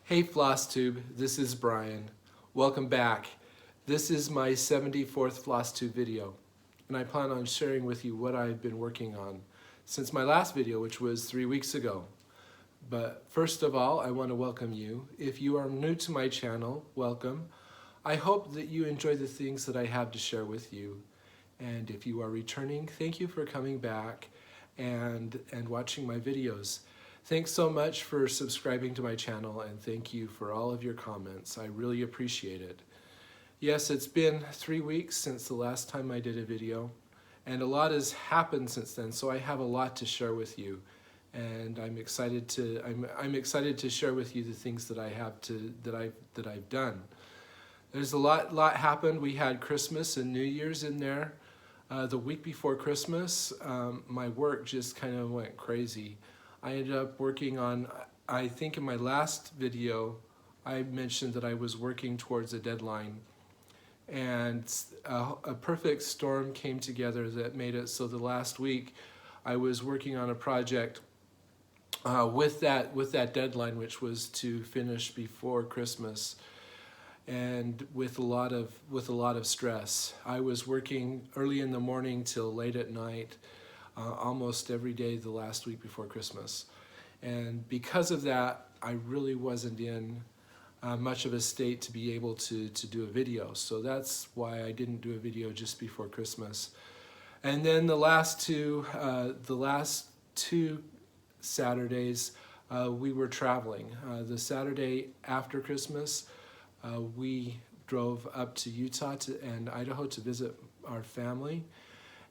Hey FlossTube, this is Brian. Welcome back. This is my 74th FlossTube video, and I plan on sharing with you what I've been working on since my last video, which was 3 weeks ago. But first of all, I want to welcome you. If you are new to my channel, welcome. I hope that you enjoy the things that I have to share with you. And if you are returning, thank you for coming back and watching my videos. Thanks so much for subscribing to my channel, and thank you for all of your comments. I really appreciate it. Yes, it's been 3 weeks since the last time I did a video, and a lot has happened since then, so I have a lot to share with you. And I'm excited to share with you the things that I've done. There's a lot happened. We had Christmas and New Year's in there. The week before Christmas, my work just kind of went crazy. I ended up working on, I think in my last video, I mentioned that I was working towards a deadline, and a perfect storm came together that made it so the last week I was working on a project with that deadline, which was to finish before Christmas, and with a lot of stress. I was working early in the morning till late at night, almost every day the last week before Christmas. And because of that, I really wasn't in much of a state to be able to do a video. So that's why I didn't do a video just before Christmas. And then the last two Saturdays, we were traveling. The Saturday after Christmas, we drove up to Utah and Idaho to visit our family.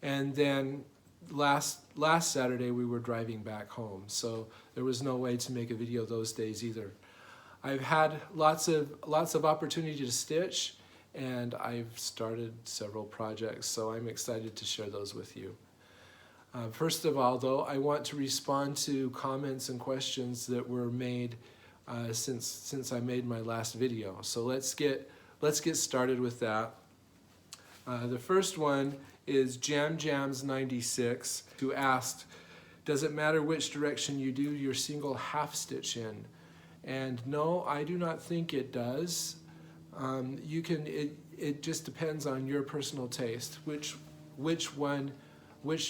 And then last Saturday we were driving back home, so there was no way to make a video those days either. I've had lots of opportunity to stitch, and I've started several projects, so I'm excited to share those with you. First of all, though, I want to respond to comments and questions that were made since I made my last video. So let's get started with that. The first one is JamJams96, who asked, does it matter which direction you do your single half stitch in? And no, I do not think it does. It just depends on your personal taste, which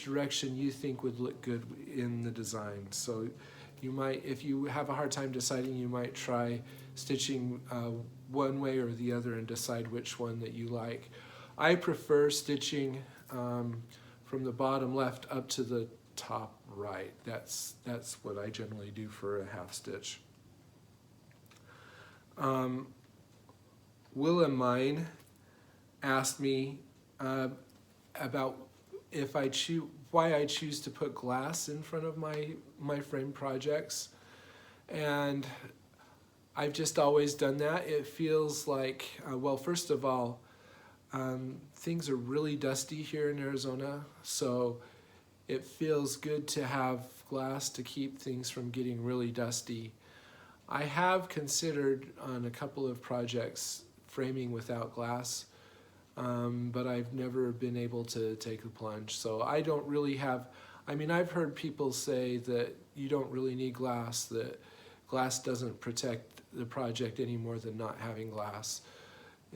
direction you think would look good in the design. So you might, if you have a hard time deciding, you might try stitching one way or the other and decide which one that you like. I prefer stitching from the bottom left up to the top right. That's what I generally do for a half stitch. Willemine asked me about why I choose to put glass in front of my frame projects, and I've just always done that. It feels like, well, first of all, things are really dusty here in Arizona, so it feels good to have glass to keep things from getting really dusty. I have considered on a couple of projects framing without glass, but I've never been able to take the plunge. So I don't really have, I mean, I've heard people say that you don't really need glass, that glass doesn't protect the project any more than not having glass.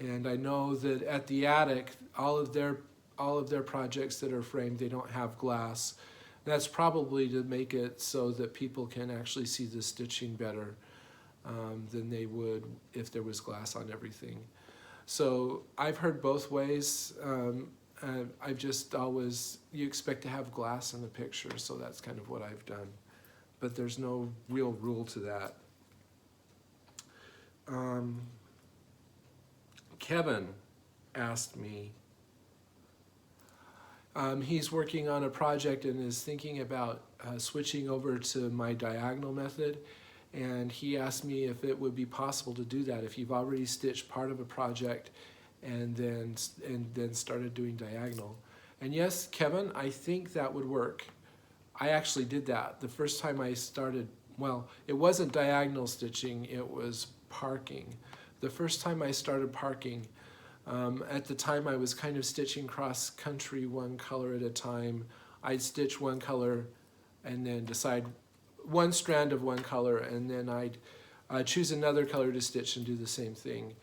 And I know that at the attic, all of their projects that are framed, they don't have glass. That's probably to make it so that people can actually see the stitching better than they would if there was glass on everything. So I've heard both ways. I've just always, you expect to have glass in the picture, so that's kind of what I've done. But there's no real rule to that. Kevin asked me, he's working on a project and is thinking about switching over to my diagonal method, and he asked me if it would be possible to do that if you've already stitched part of a project and then started doing diagonal. And yes, Kevin, I think that would work. I actually did that the first time I started. Well, it wasn't diagonal stitching, it was parking. The first time I started parking, at the time I was kind of stitching cross country one color at a time. I'd stitch one color and then decide one strand of one color, and then I'd choose another color to stitch and do the same thing.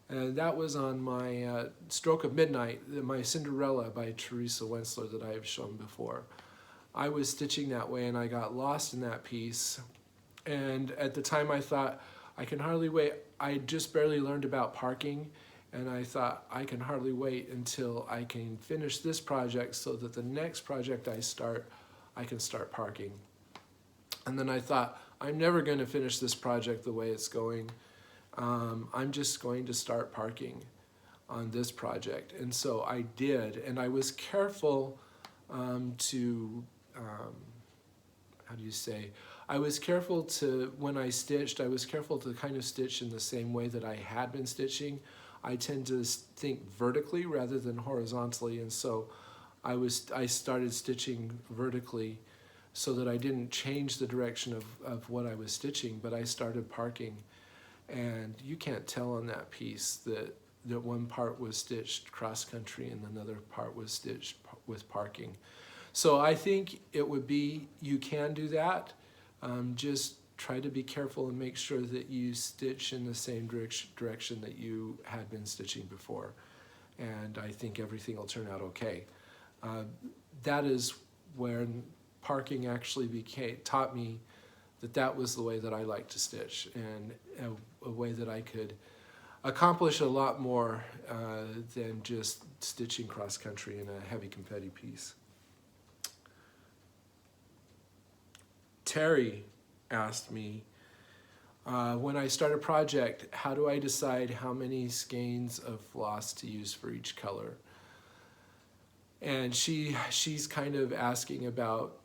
And that was on my Stroke of Midnight, my Cinderella by Teresa Wentzler that I have shown before. I was stitching that way and I got lost in that piece. And at the time I thought, I can hardly wait. I just barely learned about parking, and I thought I can hardly wait until I can finish this project so that the next project I start, I can start parking. And then I thought, I'm never going to finish this project the way it's going. I'm just going to start parking on this project. And so I did, and I was careful how do you say? I was careful to, when I stitched, I was careful to kind of stitch in the same way that I had been stitching. I tend to think vertically rather than horizontally, and so I started stitching vertically so that I didn't change the direction of what I was stitching, but I started parking. And you can't tell on that piece that one part was stitched cross-country and another part was stitched with parking. So I think it would be, you can do that. Just try to be careful and make sure that you stitch in the same direction that you had been stitching before. And I think everything will turn out okay. That is where parking actually taught me that was the way that I like to stitch, and a way that I could accomplish a lot more than just stitching cross-country in a heavy confetti piece. Terry asked me, when I start a project, how do I decide how many skeins of floss to use for each color? And she's kind of asking about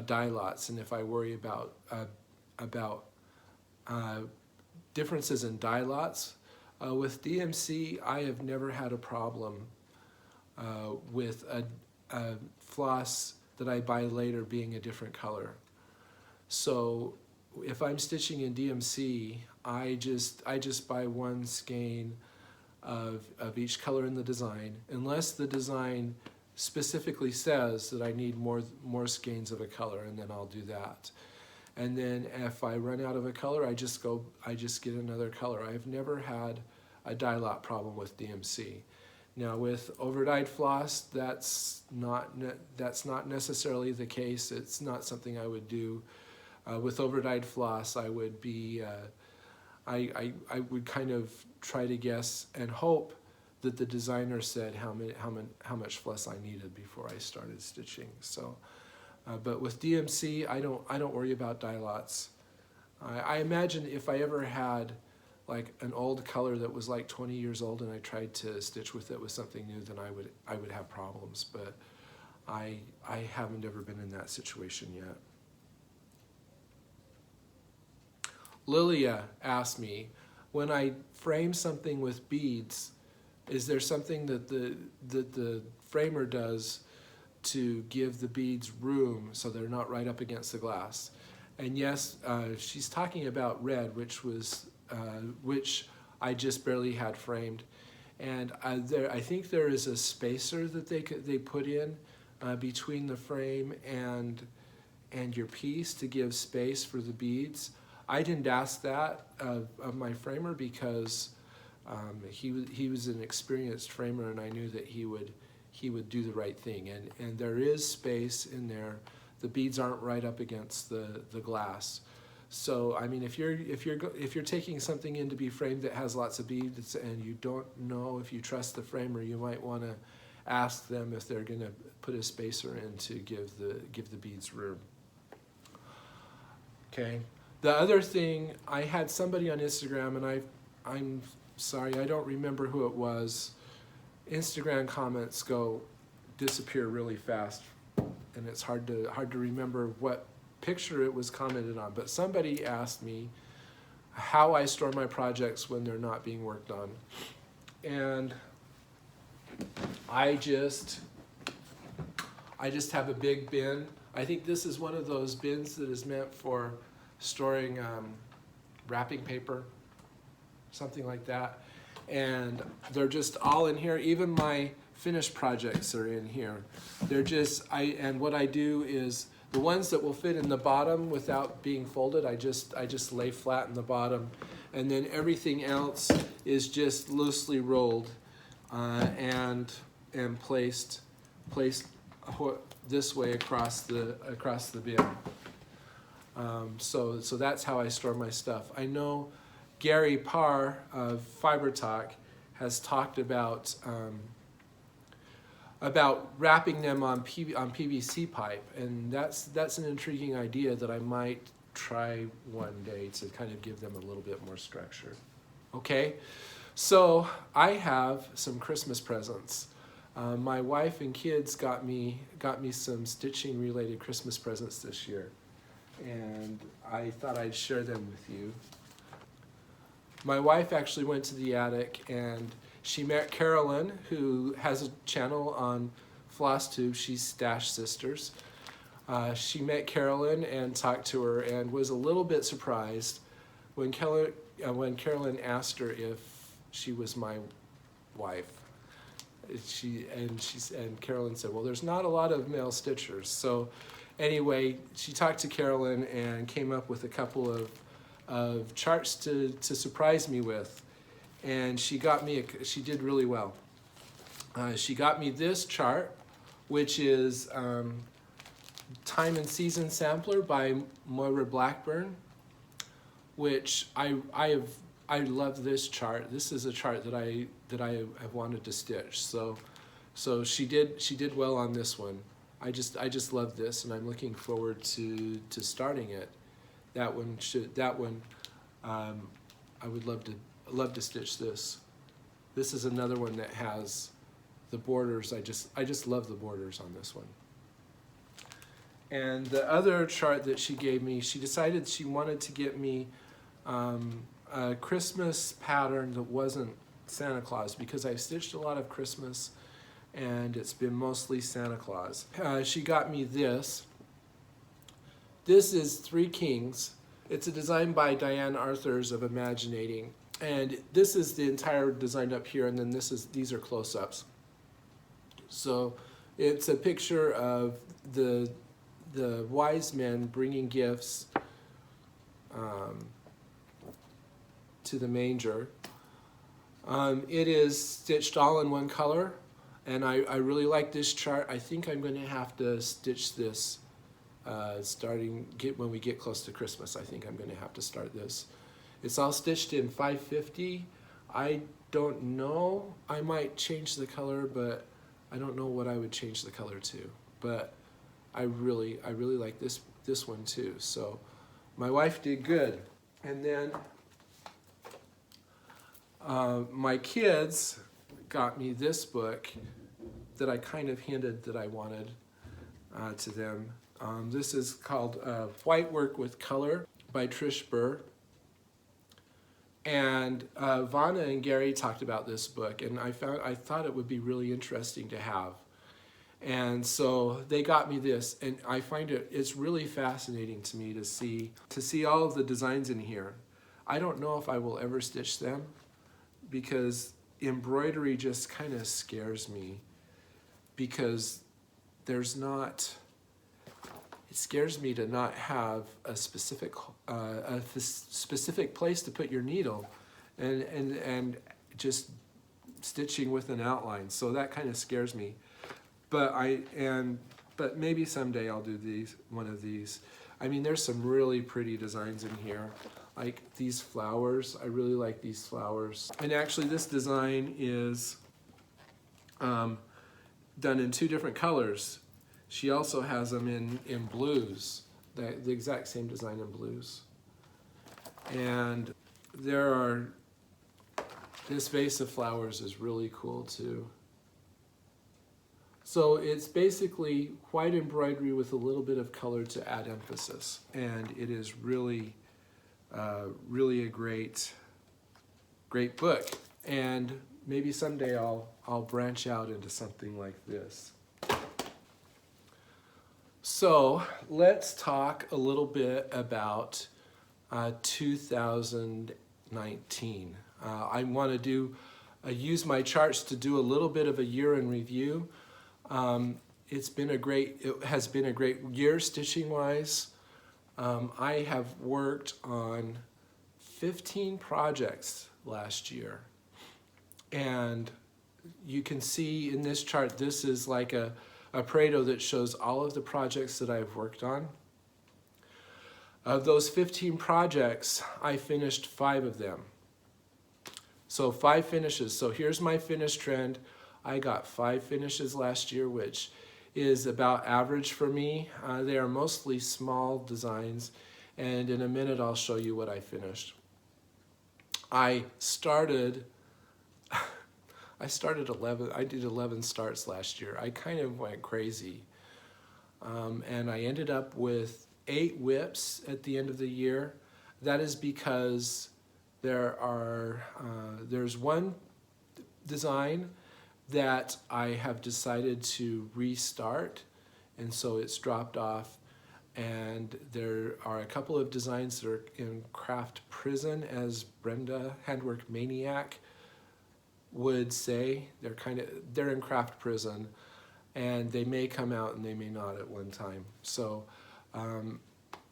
dye lots, and if I worry about differences in dye lots. With DMC, I have never had a problem with a floss that I buy later being a different color. So if I'm stitching in DMC, I just buy one skein of each color in the design, unless the design specifically says that I need more skeins of a color, and then I'll do that. And then if I run out of a color, I just get another color. I've never had a dye lot problem with DMC. Now with over-dyed floss, that's not necessarily the case. It's not something I would do. With over-dyed floss, I would be, I would kind of try to guess and hope that the designer said how much floss I needed before I started stitching. So. But with DMC, I don't worry about dye lots. I imagine if I ever had like an old color that was like 20 years old and I tried to stitch with it with something new, then I would have problems. But I haven't ever been in that situation yet. Lilia asked me, when I frame something with beads, is there something that the framer does to give the beads room so they're not right up against the glass? And yes, she's talking about red, which I just barely had framed. And I think there is a spacer that they put in between the frame and your piece to give space for the beads. I didn't ask that of my framer because he was an experienced framer, and I knew that he would do the right thing, and there is space in there. The beads aren't right up against the glass. So I mean, if you're taking something in to be framed that has lots of beads and you don't know if you trust the framer, you might want to ask them if they're going to put a spacer in to give the beads room. Okay. The other thing, I had somebody on Instagram, and I'm sorry, I don't remember who it was. Instagram comments disappear really fast, and it's hard to remember what picture it was commented on. But somebody asked me how I store my projects when they're not being worked on, and I just have a big bin. I think this is one of those bins that is meant for storing wrapping paper, something like that. And they're just all in here. Even my finished projects are in here. They're just, and what I do is the ones that will fit in the bottom without being folded, I just lay flat in the bottom. and then everything else is just loosely rolled and placed this way across the bin. So that's how I store my stuff. I know Gary Parr of Fiber Talk has talked about wrapping them on PVC pipe, and that's an intriguing idea that I might try one day to kind of give them a little bit more structure. Okay, so I have some Christmas presents. My wife and kids got me some stitching related Christmas presents this year, and I thought I'd share them with you. My wife actually went to the attic and she met Carolyn, who has a channel on FlossTube. She's Stash Sisters. She met Carolyn and talked to her and was a little bit surprised when Carolyn asked her if she was my wife. And Carolyn said, well, there's not a lot of male stitchers. So anyway, she talked to Carolyn and came up with a couple of charts to surprise me with. And she did really well. She got me this chart, which is Time and Season Sampler by Moira Blackburn, which I love this chart. This is a chart that I have wanted to stitch. So she did well on this one. I just love this, and I'm looking forward to starting it. That one I would love to stitch this. This is another one that has the borders. I just love the borders on this one. And the other chart that she gave me, she decided she wanted to get me a Christmas pattern that wasn't Santa Claus, because I've stitched a lot of Christmas and it's been mostly Santa Claus. She got me this. This is Three Kings. It's a design by Diane Arthurs of Imaginating. And this is the entire design up here, and then these are close-ups. So it's a picture of the wise men bringing gifts to the manger. It is stitched all in one color, and I really like this chart. I think I'm going to have to stitch this when we get close to Christmas. I think I'm going to have to start this. It's all stitched in 550. I don't know. I might change the color, but I don't know what I would change the color to. But I really like this one too. So my wife did good. And then my kids got me this book that I kind of hinted that I wanted to them. This is called White Work with Color by Trish Burr. And Vanna and Gary talked about this book, and I thought it would be really interesting to have. And so they got me this, and I find it's really fascinating to me to see all of the designs in here. I don't know if I will ever stitch them, because embroidery just kind of scares me, because it scares me to not have a specific place to put your needle, and just stitching with an outline. So that kind of scares me. But maybe someday I'll do one of these. I mean, there's some really pretty designs in here, like these flowers. I really like these flowers. And actually, this design is done in 2 different colors. She also has them in blues, the exact same design in blues. And this vase of flowers is really cool too. So it's basically white embroidery with a little bit of color to add emphasis. And it is really a great book. And maybe someday I'll branch out into something like this. So let's talk a little bit about 2019. I want to use my charts to do a little bit of a year in review. It has been a great year stitching wise. I have worked on 15 projects last year. And you can see in this chart, this is like a Pareto that shows all of the projects that I've worked on. Of those 15 projects, I finished 5 of them. So 5 finishes. So here's my finish trend. I got 5 finishes last year, which is about average for me. They are mostly small designs, and in a minute I'll show you what I finished. I did 11 starts last year. I kind of went crazy. And I ended up with 8 whips at the end of the year. That is because there's one design that I have decided to restart, and so it's dropped off. And there are a couple of designs that are in craft prison, as Brenda, Handwork Maniac, would say. They're in craft prison, and they may come out and they may not at one time. So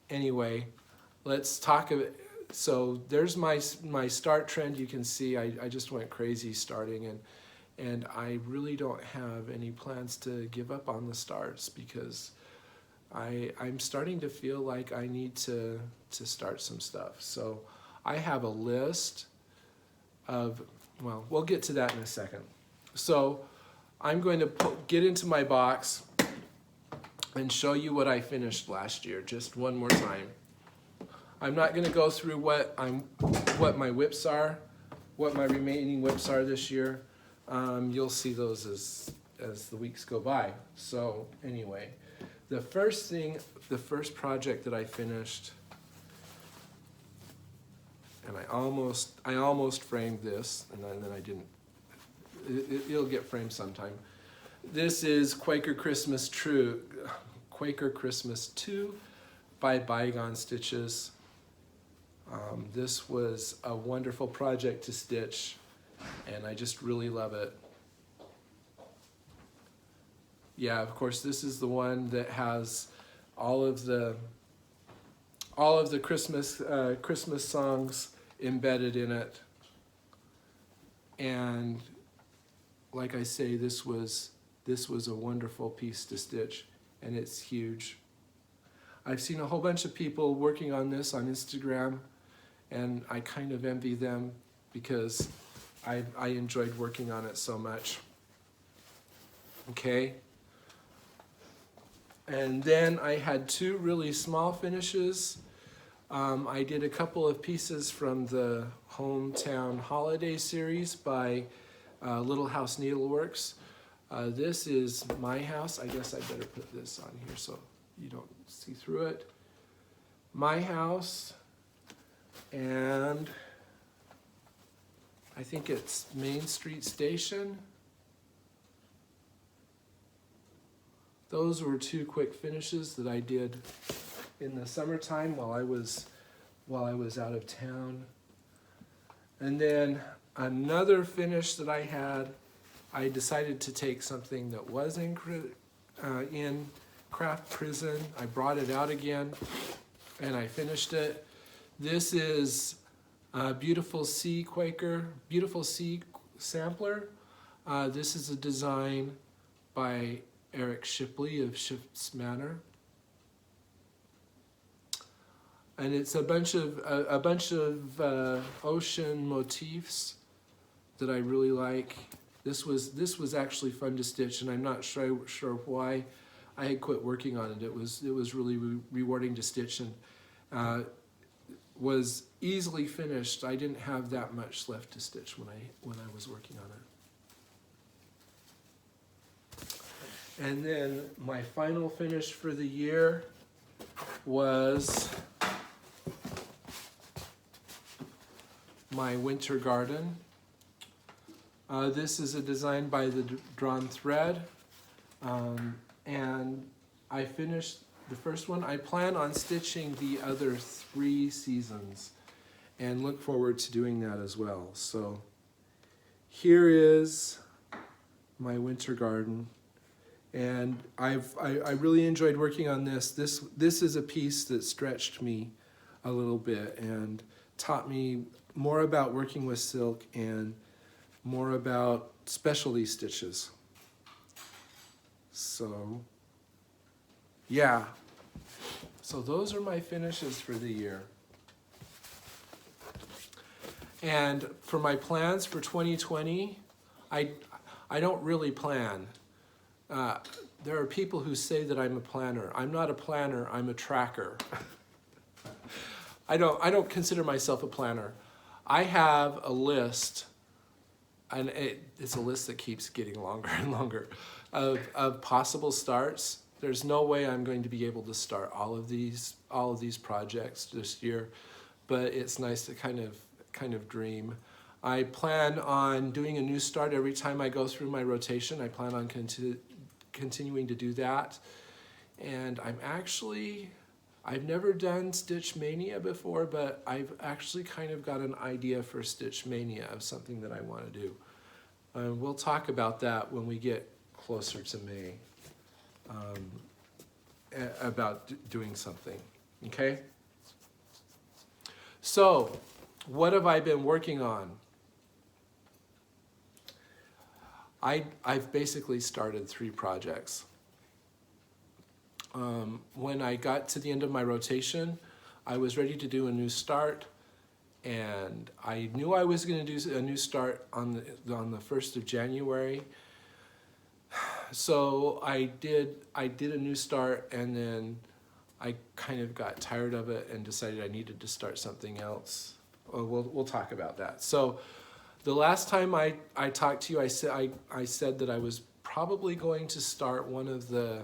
anyway, let's talk about. So there's my start trend. You can see I just went crazy starting, and I really don't have any plans to give up on the starts, because I'm starting to feel like I need to start some stuff. So I have a list of, well, we'll get to that in a second. So I'm going to get into my box and show you what I finished last year, just one more time. I'm not going to go through what my whips are, what my remaining whips are this year. You'll see those as the weeks go by. So anyway, the first project that I finished, and I almost framed this, and then I didn't. It'll get framed sometime. This is Quaker Christmas II by Bygone Stitches. This was a wonderful project to stitch, and I just really love it. Yeah, of course, this is the one that has all of the Christmas songs embedded in it. And like I say, this was a wonderful piece to stitch, and it's huge. I've seen a whole bunch of people working on this on Instagram, and I kind of envy them because I enjoyed working on it so much. Okay. And then I had 2 really small finishes. I did a couple of pieces from the Hometown Holiday series by Little House Needleworks. This is my house. I guess I better put this on here so you don't see through it. My house, and I think it's Main Street Station. Those were 2 quick finishes that I did in the summertime while I was out of town. And then another finish that I had, I decided to take something that was in craft prison. I brought it out again, and I finished it. This is Beautiful Sea Sampler. This is a design by Eric Shipley of Ship's Manor, and it's a bunch of ocean motifs that I really like. This was actually fun to stitch, and I'm not sure why I had quit working on it. It was really rewarding to stitch, and was easily finished. I didn't have that much left to stitch when I was working on it. And then my final finish for the year was my winter garden. This is a design by the Drawn Thread, and I finished the first one. I plan on stitching the other 3 seasons and look forward to doing that as well. So here is my winter garden. And I really enjoyed working on this. This is a piece that stretched me a little bit, and taught me more about working with silk and more about specialty stitches. So, yeah. So those are my finishes for the year. And for my plans for 2020, I don't really plan. There are people who say that I'm a planner. I'm not a planner, I'm a tracker. I don't consider myself a planner. I have a list, and it's a list that keeps getting longer and longer, of possible starts. There's no way I'm going to be able to start all of these projects this year, but it's nice to kind of dream. I plan on doing a new start every time I go through my rotation. I plan on continuing to do that. And I've never done Stitch Mania before, but I've actually kind of got an idea for Stitch Mania of something that I want to do. We'll talk about that when we get closer to May, about doing something, okay? So, what have I been working on? I've basically started 3 projects. When I got to the end of my rotation, I was ready to do a new start, and I knew I was going to do a new start on the 1st of January. So I did a new start, and then I kind of got tired of it and decided I needed to start something else. We'll talk about that. So the last time I talked to you, I said that I was probably going to start one of the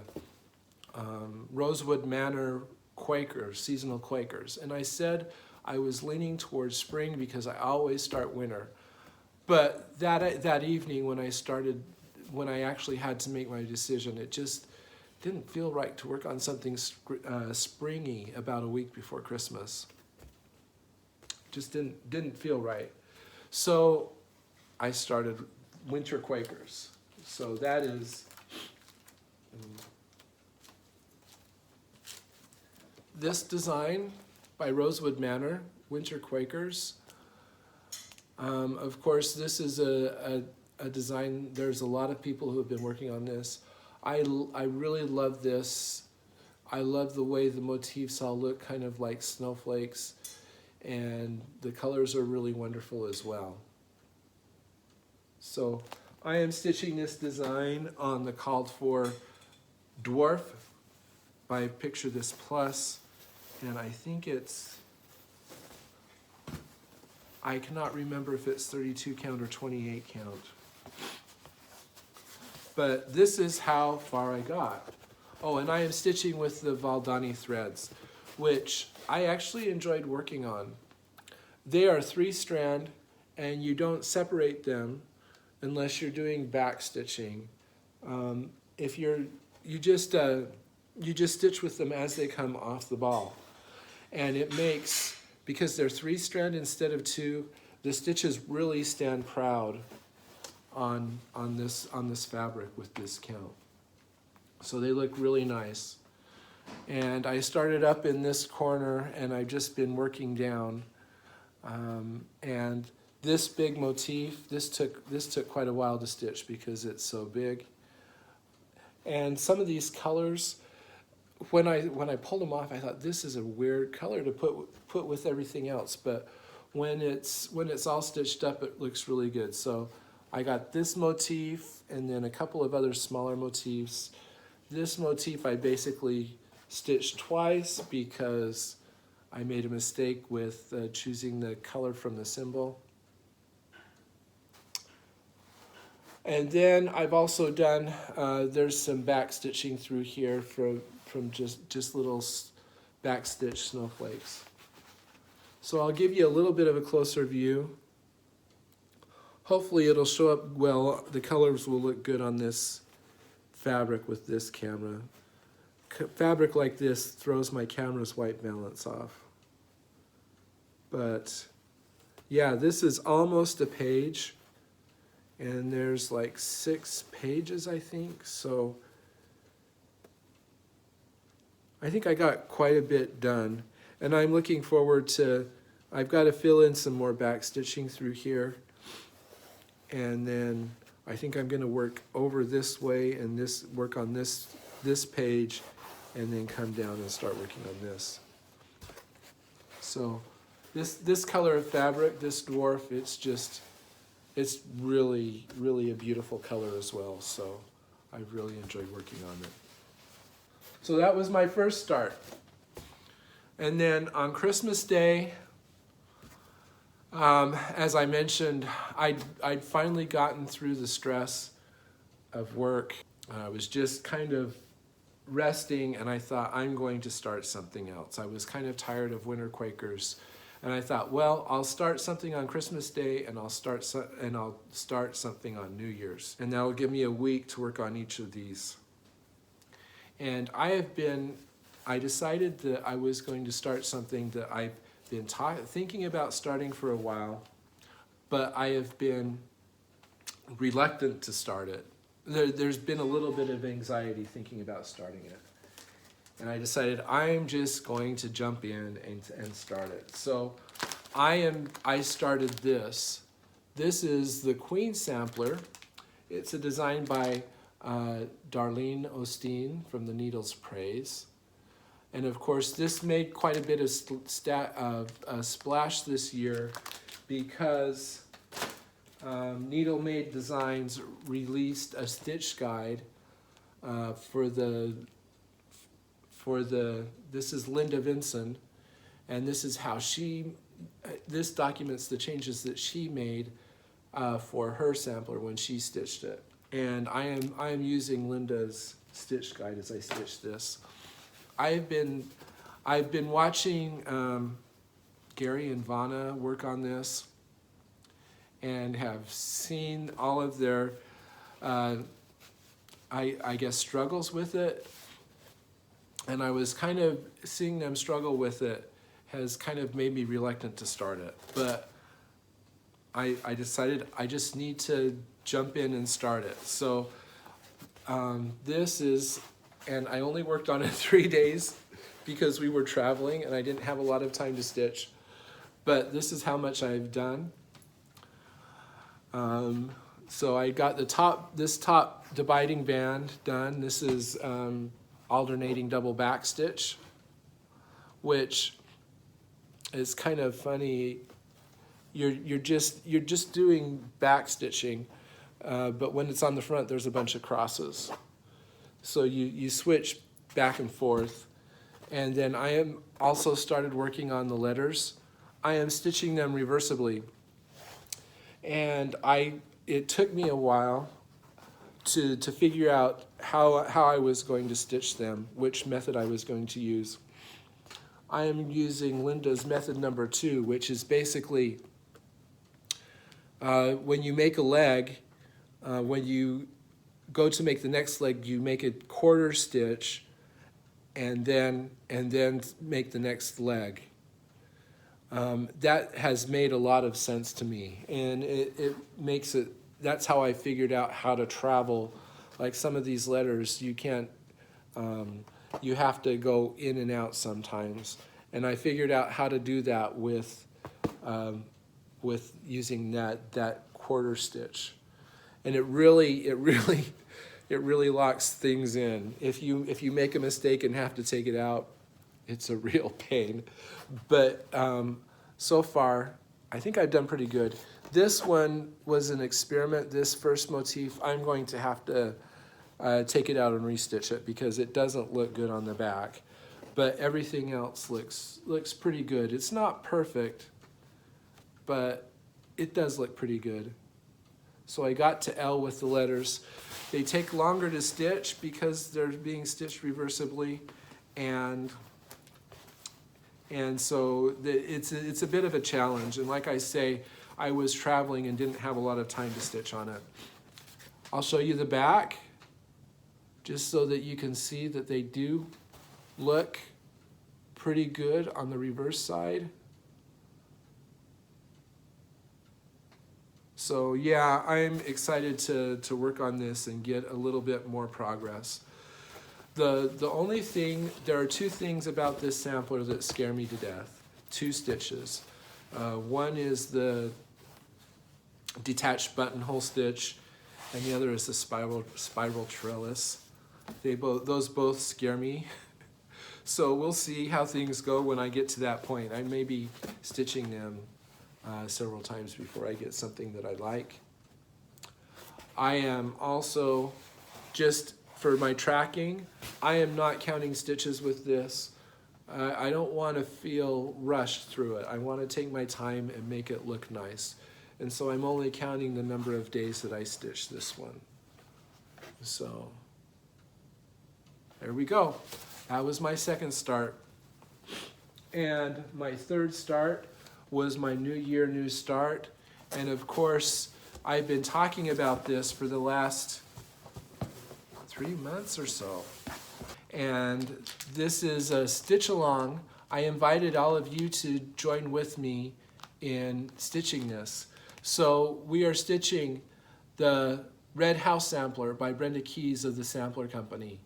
Rosewood Manor Quakers, seasonal Quakers. And I said I was leaning towards spring because I always start winter. But that evening when I actually had to make my decision, it just didn't feel right to work on something springy about a week before Christmas. Just didn't feel right. So I started Winter Quakers. So that is this design by Rosewood Manor, Winter Quakers. Of course, this is a design, there's a lot of people who have been working on this. I really love this. I love the way the motifs all look kind of like snowflakes, and the colors are really wonderful as well. So I am stitching this design on the called for Dwarf by Picture This Plus, and I think I cannot remember if it's 32 count or 28 count. But this is how far I got. Oh, and I am stitching with the Valdani Threads, which I actually enjoyed working on. They are 3-strand, and you don't separate them unless you're doing back stitching. If you just stitch with them as they come off the ball, and it makes, because they're 3-strand instead of 2, the stitches really stand proud on this fabric with this count. So they look really nice. And I started up in this corner, and I've just been working down. And this big motif, this took quite a while to stitch because it's so big. And some of these colors, when I pulled them off, I thought this is a weird color to put with everything else. But when it's all stitched up, it looks really good. So I got this motif and then a couple of other smaller motifs. This motif I basically stitched twice because I made a mistake with choosing the color from the symbol. And then I've also done, there's some back stitching through here from just little back stitch snowflakes. So I'll give you a little bit of a closer view. Hopefully it'll show up well. The colors will look good on this fabric with this camera. Fabric like this throws my camera's white balance off. But yeah, this is almost a page, and there's like 6 pages, I think. So I think I got quite a bit done, and I'm looking forward to I've got to fill in some more back stitching through here, and then I think I'm going to work over this way and work on this page, and then come down and start working on this. So this color of fabric, this dwarf, it's really, really a beautiful color as well. So I've really enjoyed working on it. So that was my first start. And then on Christmas Day, as I mentioned, I'd finally gotten through the stress of work. I was just kind of resting, and I thought, I'm going to start something else. I was kind of tired of winter Quakers, and I thought, well, I'll start something on Christmas Day, and I'll start something on New Year's, and that'll give me a week to work on each of these. And I decided that I was going to start something that I've been thinking about starting for a while, but I have been reluctant to start it. There's been a little bit of anxiety thinking about starting it. And I decided I'm just going to jump in and start it. So I started this. This is the Queen Sampler. It's a design by Darlene Osteen from the Needles Prayse. And of course, this made quite a bit of splash this year because Needlemade Designs released a stitch guide this is Linda Vinson, and this is how this documents the changes that she made for her sampler when she stitched it. And I am using Linda's stitch guide as I stitch this. I've been watching Gary and Vanna work on this, and have seen all of their, I guess, struggles with it. And I was kind of seeing them struggle with it has kind of made me reluctant to start it. But I decided I just need to jump in and start it. So this is, and I only worked on it 3 days because we were traveling and I didn't have a lot of time to stitch. But this is how much I've done. So I got this top dividing band done. This is alternating double back stitch, which is kind of funny. You're just doing back stitching, but when it's on the front, there's a bunch of crosses. So you switch back and forth. And then I am also started working on the letters. I am stitching them reversibly. And it took me a while to figure out how I was going to stitch them, which method I was going to use. I am using Linda's method number 2, which is basically when you make a leg, when you go to make the next leg, you make a quarter stitch and then make the next leg. That has made a lot of sense to me, and it makes it, that's how I figured out how to travel. Like some of these letters, you can't, you have to go in and out sometimes. And I figured out how to do that with using that quarter stitch. And it really locks things in. If you make a mistake and have to take it out, it's a real pain. But so far, I think I've done pretty good. This one was an experiment. This first motif, I'm going to have to take it out and restitch it because it doesn't look good on the back. But everything else looks pretty good. It's not perfect, but it does look pretty good. So I got to L with the letters. They take longer to stitch because they're being stitched reversibly, and so it's a bit of a challenge. And like I say, I was traveling and didn't have a lot of time to stitch on it. I'll show you the back, just so that you can see that they do look pretty good on the reverse side. So yeah, I'm excited to work on this and get a little bit more progress. The only thing, there are 2 things about this sampler that scare me to death. 2 stitches. One is the detached buttonhole stitch, and the other is the spiral trellis. Those both scare me. So we'll see how things go when I get to that point. I may be stitching them several times before I get something that I like. I am also, just for my tracking, I am not counting stitches with this. I don't want to feel rushed through it. I want to take my time and make it look nice. And so I'm only counting the number of days that I stitched this one. So there we go. That was my second start. And my third start was my New Year, New Start. And of course, I've been talking about this for the last 3 months or so. And this is a stitch along. I invited all of you to join with me in stitching this. So we are stitching the Red House Sampler by Brenda Keyes of the Sampler Company.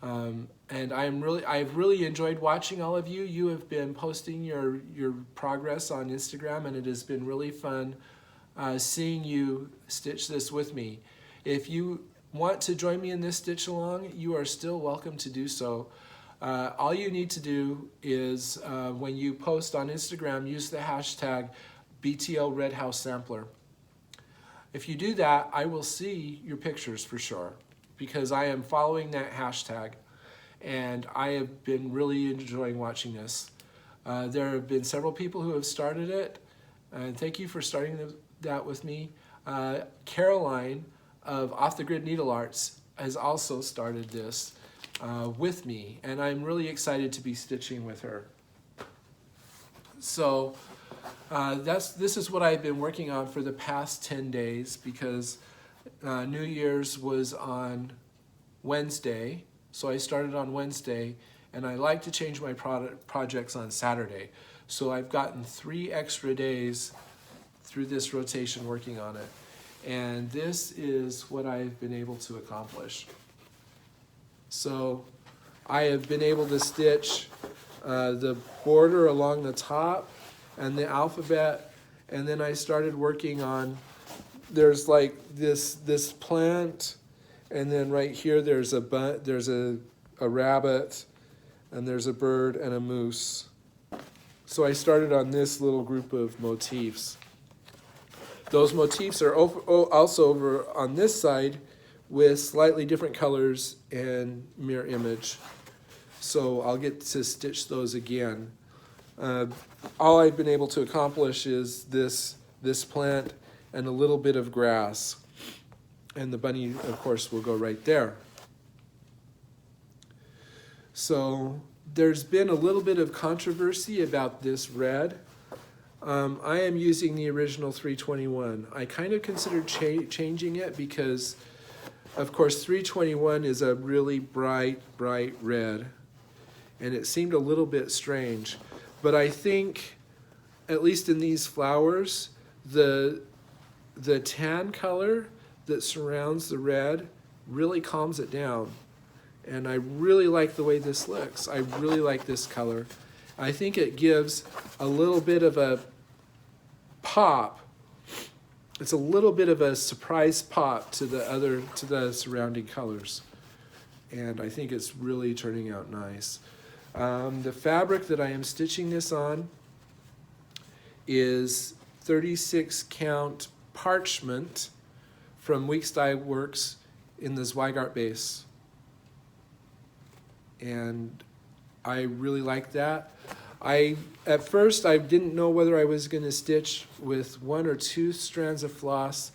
And I've really enjoyed watching all of you. You have been posting your progress on Instagram, and it has been really fun seeing you stitch this with me. If you want to join me in this stitch along, you are still welcome to do so. All you need to do is, when you post on Instagram, use the hashtag BTL Red House Sampler. If you do that, I will see your pictures for sure, because I am following that hashtag, and I have been really enjoying watching this. There have been several people who have started it, and thank you for starting that with me. Caroline of Off the Grid Needle Arts has also started this with me, and I'm really excited to be stitching with her. So this is what I've been working on for the past 10 days, because New Year's was on Wednesday, so I started on Wednesday, and I like to change my projects on Saturday. So I've gotten 3 extra days through this rotation working on it. And this is what I've been able to accomplish. So I have been able to stitch the border along the top and the alphabet, and then I started working on, there's like this plant, and then right here there's a rabbit, and there's a bird and a moose. So I started on this little group of motifs. Those motifs are also over on this side with slightly different colors and mirror image. So I'll get to stitch those again. All I've been able to accomplish is this plant and a little bit of grass. And the bunny, of course, will go right there. So there's been a little bit of controversy about this red. I am using the original 321. I kind of considered changing it because, of course, 321 is a really bright red, and it seemed a little bit strange. But I think, at least in these flowers, the tan color that surrounds the red really calms it down. And I really like the way this looks. I really like this color. I think it gives a little bit of a pop. It's a little bit of a surprise pop to the surrounding colors. And I think it's really turning out nice. The fabric that I am stitching this on is 36 count parchment from Weeks-Zweigart in the Zweigart base. And I really like that. At first I didn't know whether I was going to stitch with 1 or 2 strands of floss.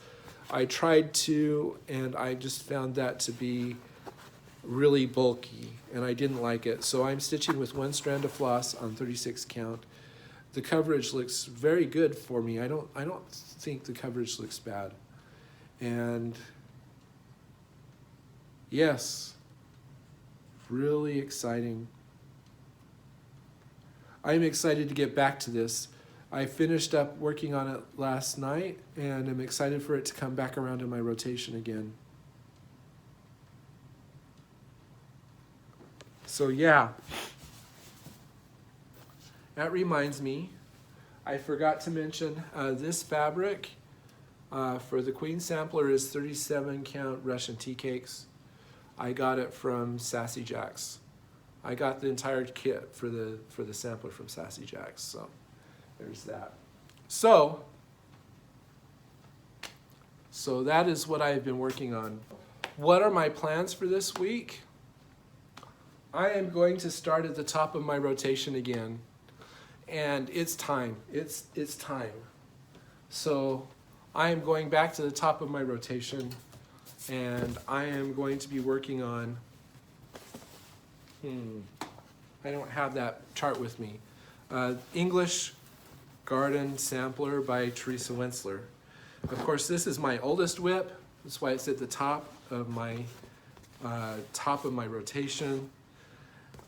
I tried 2, and I just found that to be really bulky, and I didn't like it. So I'm stitching with 1 strand of floss on 36 count. The coverage looks very good for me. I don't think the coverage looks bad. And yes, really exciting. I'm excited to get back to this. I finished up working on it last night, and I'm excited for it to come back around in my rotation again. So yeah, that reminds me, I forgot to mention this fabric for the Queen Sampler is 37 count Russian tea cakes. I got it from Sassy Jack's. I got the entire kit for the sampler from Sassy Jack's, so there's that. So that is what I've been working on. What are my plans for this week? I am going to start at the top of my rotation again, and it's time. It's time. So I am going back to the top of my rotation, and I am going to be working on, I don't have that chart with me. English Garden Sampler by Teresa Wentzler. Of course, this is my oldest whip. That's why it's at the top of my rotation.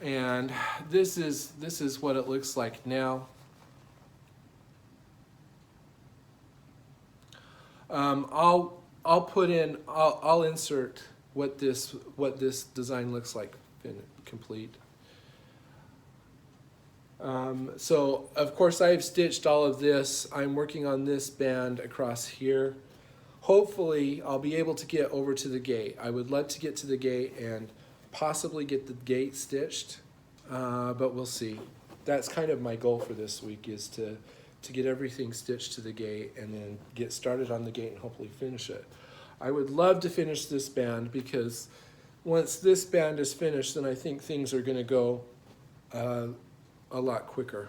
And this is what it looks like now. I'll insert what this design looks like complete. So of course I've stitched all of this. I'm working on this band across here. Hopefully I'll be able to get over to the gate. I would love to get to the gate and possibly get the gate stitched, but we'll see. That's kind of my goal for this week, is to get everything stitched to the gate and then get started on the gate and hopefully finish it. I would love to finish this band, because once this band is finished, then I think things are going to go a lot quicker.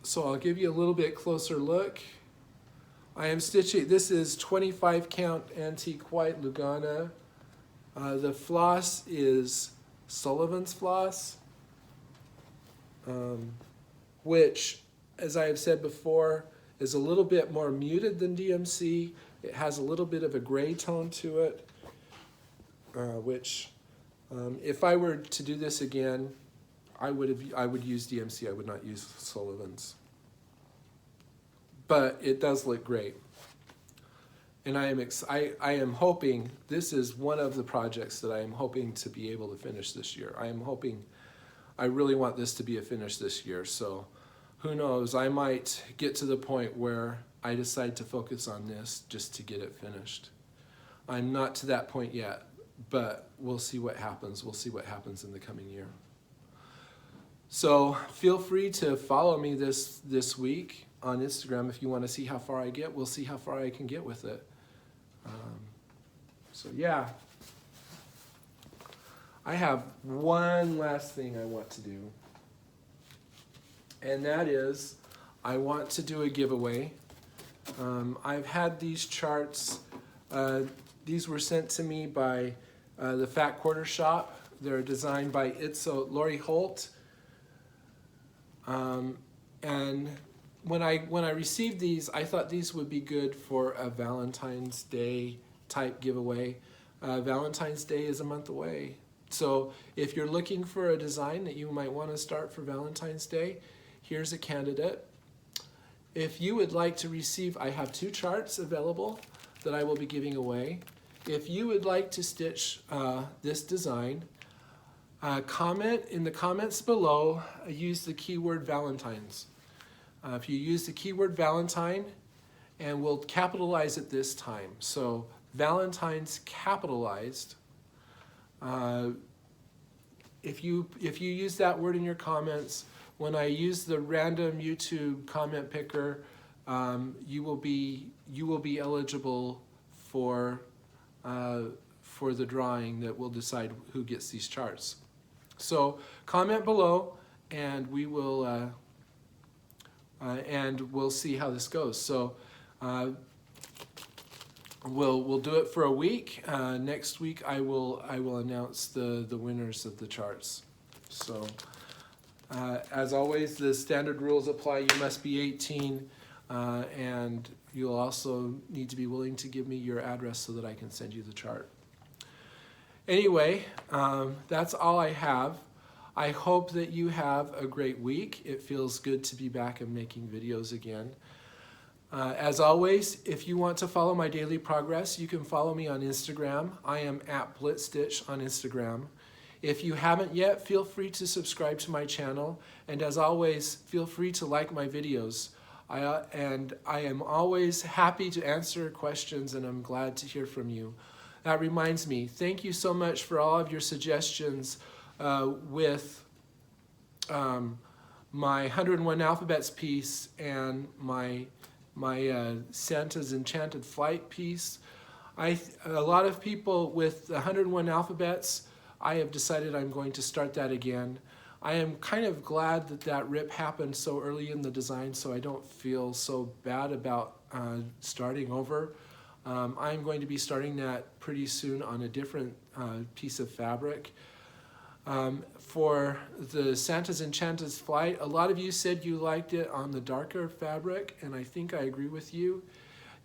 So I'll give you a little bit closer look. I am stitching, this is 25 count Antique White Lugana. The floss is Sullivans Floss, which, as I have said before, is a little bit more muted than DMC. It has a little bit of a gray tone to it, which if I were to do this again, I would use DMC. I would not use Sullivans. But it does look great. And I am hoping, this is one of the projects that I am hoping to be able to finish this year. I really want this to be a finish this year, so who knows, I might get to the point where I decide to focus on this just to get it finished. I'm not to that point yet, but we'll see what happens. We'll see what happens in the coming year. So feel free to follow me this week on Instagram if you want to see how far I get. We'll see how far I can get with it. So yeah, I have one last thing I want to do, and that is I want to do a giveaway. I've had these charts. These were sent to me by the Fat Quarter Shop. They're designed by Lori Holt. And when I received these, I thought these would be good for a Valentine's Day type giveaway. Valentine's Day is a month away. So if you're looking for a design that you might want to start for Valentine's Day, here's a candidate. If you would like to receive, I have 2 charts available that I will be giving away. If you would like to stitch this design, comment in the comments below, use the keyword Valentine's. If you use the keyword Valentine, and we'll capitalize it this time. So Valentine's capitalized. If you use that word in your comments, when I use the random YouTube comment picker, you will be eligible for the drawing that will decide who gets these charts. So comment below, and we will and we'll see how this goes. So we'll do it for a week. Next week I will announce the winners of the charts. So as always, the standard rules apply. You must be 18, and you'll also need to be willing to give me your address so that I can send you the chart. Anyway, that's all I have. I hope that you have a great week. It feels good to be back and making videos again. As always, if you want to follow my daily progress, you can follow me on Instagram. I am at blitstitch on Instagram. If you haven't yet, feel free to subscribe to my channel, and as always, feel free to like my videos. I am always happy to answer questions, and I'm glad to hear from you. That reminds me, thank you so much for all of your suggestions with my 101 Alphabets piece and my Santa's Enchanted Flight piece. A lot of people with the 101 Alphabets, I have decided I'm going to start that again. I am kind of glad that that rip happened so early in the design, so I don't feel so bad about starting over. I'm going to be starting that pretty soon on a different piece of fabric. For the Santa's Enchanted Flight, a lot of you said you liked it on the darker fabric, and I think I agree with you.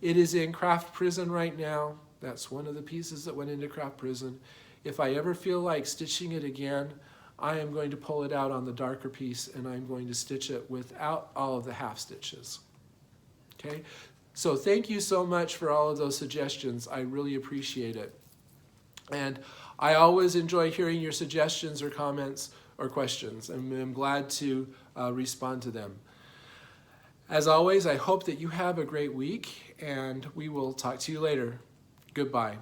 It is in Craft Prison right now. That's one of the pieces that went into Craft Prison. If I ever feel like stitching it again, I am going to pull it out on the darker piece, and I'm going to stitch it without all of the half stitches. Okay? So thank you so much for all of those suggestions. I really appreciate it. And I always enjoy hearing your suggestions or comments or questions, and I'm glad to respond to them. As always, I hope that you have a great week, and we will talk to you later. Goodbye.